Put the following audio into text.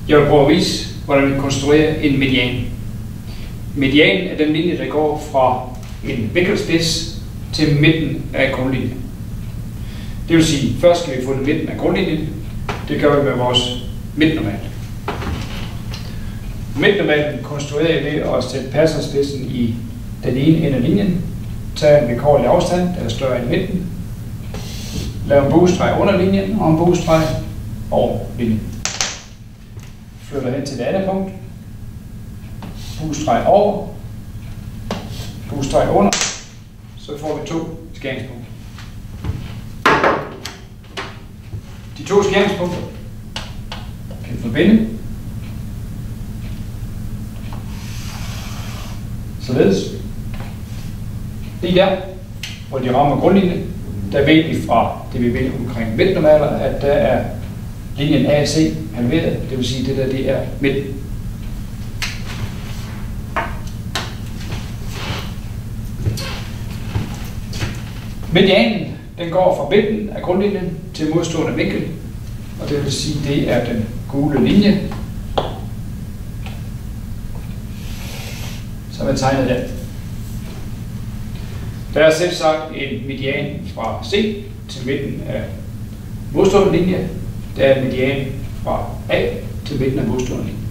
Jeg vil prøve at vise, hvordan vi konstruerer en median. Medianen er den linje, der går fra en vinkelspids til midten af grundlinjen. Det vil sige, at først skal vi finde midten af grundlinjen. Det gør vi med vores midtnormal. Midtnormalen konstruerer jeg ved at sætte passerspidsen i den ene ende af linjen, tage en vilkårlig afstand, der er større end midten, lave en buestreg under linjen og en buestreg over linjen. Flytter hen til det andet punkt, buestreg over, buestreg under, så får vi 2 skæringspunkter. De 2 skæringspunkter kan forbinde således. Lige der, hvor de rammer grundlinjen, der ved vi fra det vi ved omkring midtnormaler, at der er linjen AC halveret, det vil sige, det der det er midten. Medianen, den går fra midten af grundlinjen til modstående vinkel, og det vil sige, det er den gule linje, som er tegnet der. Der er selv sagt en median fra C til midten af modstående linje. Der er en median fra A til midten af modstående linje.